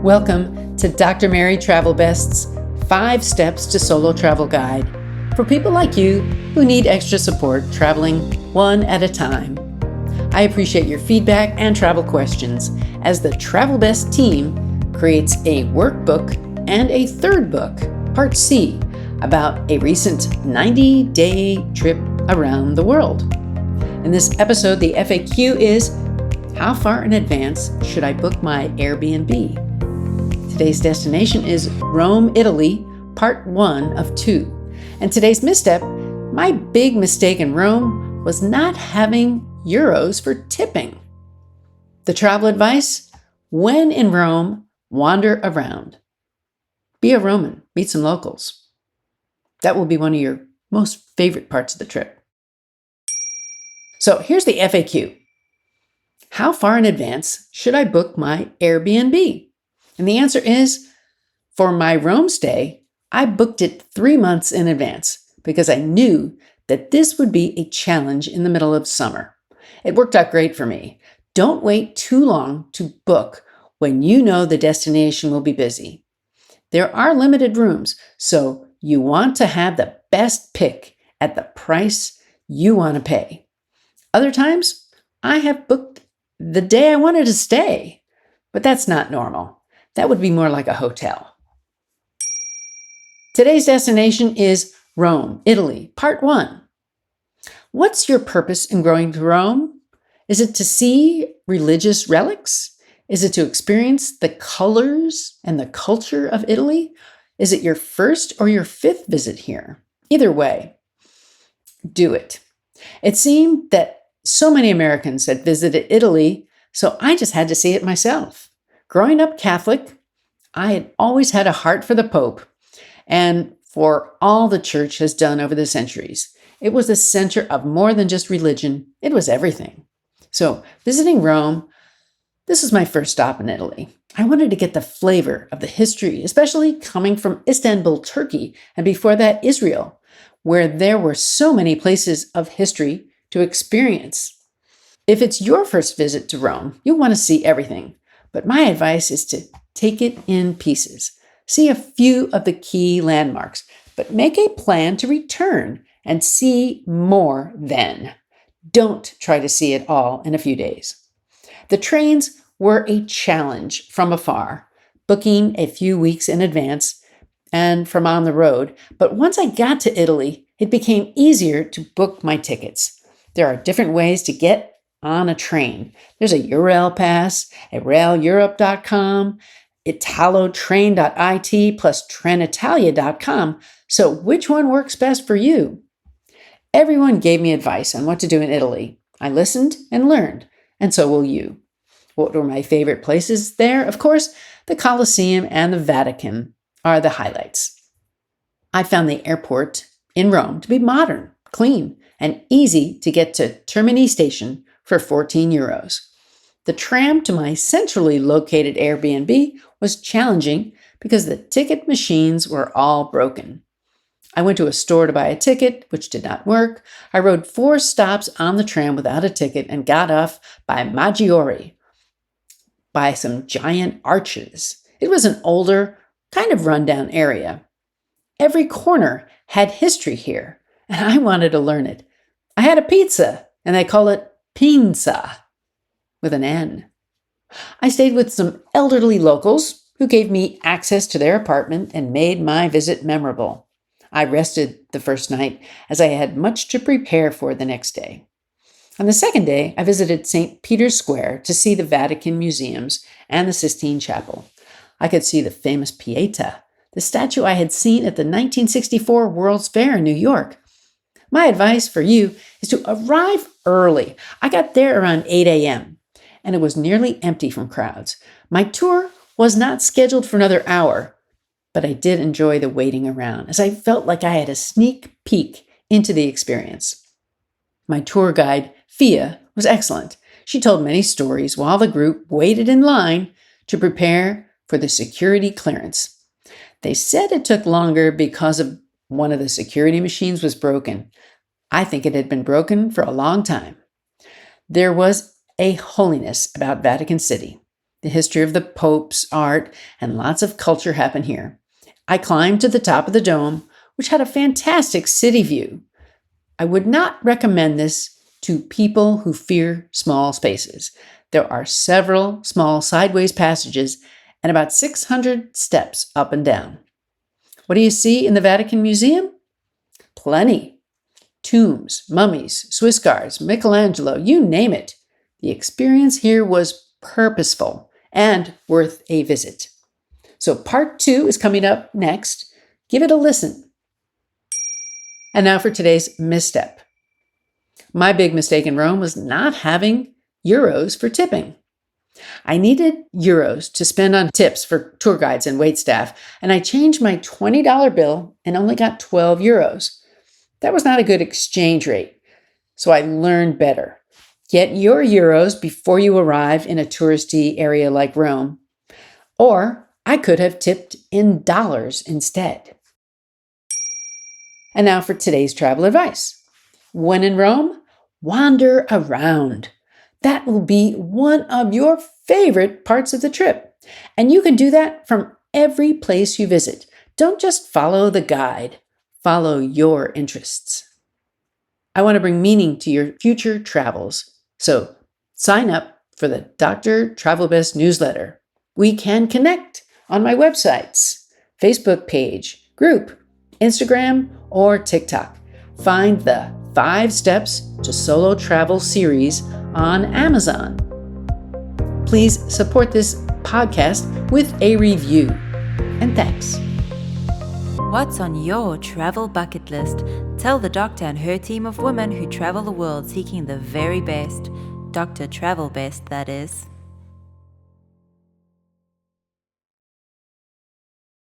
Welcome to Dr. Mary Travelbest's 5 Steps to Solo Travel Guide for people like you who need extra support traveling one at a time. I appreciate your feedback and travel questions as the Travelbest team creates a workbook and a third book, Part C, about a recent 90-day trip around the world. In this episode, the FAQ is, how far in advance should I book my Airbnb? Today's destination is Rome, Italy, part 1 of 2. And today's misstep, my big mistake in Rome was not having euros for tipping. The travel advice, when in Rome, wander around. Be a Roman, meet some locals. That will be one of your most favorite parts of the trip. So here's the FAQ. How far in advance should I book my Airbnb? And the answer is, for my Rome stay, I booked it 3 months in advance because I knew that this would be a challenge in the middle of summer. It worked out great for me. Don't wait too long to book when you know the destination will be busy. There are limited rooms, so you want to have the best pick at the price you want to pay. Other times, I have booked the day I wanted to stay, but that's not normal. That would be more like a hotel. Today's destination is Rome, Italy, part 1. What's your purpose in going to Rome? Is it to see religious relics? Is it to experience the colors and the culture of Italy? Is it your first or your 5th visit here? Either way, do it. It seemed that so many Americans had visited Italy, so I just had to see it myself. Growing up Catholic, I had always had a heart for the Pope and for all the church has done over the centuries. It was the center of more than just religion. It was everything. So visiting Rome, this was my first stop in Italy. I wanted to get the flavor of the history, especially coming from Istanbul, Turkey, and before that, Israel, where there were so many places of history to experience. If it's your first visit to Rome, you'll want to see everything. But my advice is to take it in pieces. See a few of the key landmarks, but make a plan to return and see more then. Don't try to see it all in a few days. The trains were a challenge from afar, booking a few weeks in advance and from on the road. But once I got to Italy, it became easier to book my tickets. There are different ways to get on a train. There's a Eurail Pass, a raileurope.com, italotrain.it plus trenitalia.com. So which one works best for you? Everyone gave me advice on what to do in Italy. I listened and learned, and so will you. What were my favorite places there? Of course, the Colosseum and the Vatican are the highlights. I found the airport in Rome to be modern, clean, and easy to get to Termini Station for 14 euros. The tram to my centrally located Airbnb was challenging because the ticket machines were all broken. I went to a store to buy a ticket, which did not work. I rode 4 stops on the tram without a ticket and got off by Maggiore, by some giant arches. It was an older, kind of rundown area. Every corner had history here, and I wanted to learn it. I had a pizza, and they call it Pinza, with an N. I stayed with some elderly locals who gave me access to their apartment and made my visit memorable. I rested the first night as I had much to prepare for the next day. On the second day, I visited St. Peter's Square to see the Vatican museums and the Sistine Chapel. I could see the famous Pieta, the statue I had seen at the 1964 World's Fair in New York. My advice for you is to arrive early. I got there around 8 a.m., and it was nearly empty from crowds. My tour was not scheduled for another hour, but I did enjoy the waiting around, as I felt like I had a sneak peek into the experience. My tour guide, Fia, was excellent. She told many stories while the group waited in line to prepare for the security clearance. They said it took longer because of one of the security machines was broken. I think it had been broken for a long time. There was a holiness about Vatican City. The history of the popes, art, and lots of culture happen here. I climbed to the top of the dome, which had a fantastic city view. I would not recommend this to people who fear small spaces. There are several small sideways passages and about 600 steps up and down. What do you see in the Vatican Museum? Plenty. Tombs, mummies, Swiss guards, Michelangelo, you name it. The experience here was purposeful and worth a visit. So part 2 is coming up next. Give it a listen. And now for today's misstep. My big mistake in Rome was not having euros for tipping. I needed euros to spend on tips for tour guides and waitstaff, and I changed my $20 bill and only got 12 euros. That was not a good exchange rate, so I learned better. Get your euros before you arrive in a touristy area like Rome, or I could have tipped in dollars instead. And now for today's travel advice. When in Rome, wander around. That will be one of your favorite parts of the trip. And you can do that from every place you visit. Don't just follow the guide. Follow your interests. I want to bring meaning to your future travels. So sign up for the Dr.Travelbest newsletter. We can connect on my websites, Facebook page, group, Instagram, or TikTok. Find the 5 Steps to Solo Travel series on Amazon. Please support this podcast with a review. And thanks. What's on your travel bucket list? Tell the doctor and her team of women who travel the world seeking the very best. Dr. Travelbest, that is.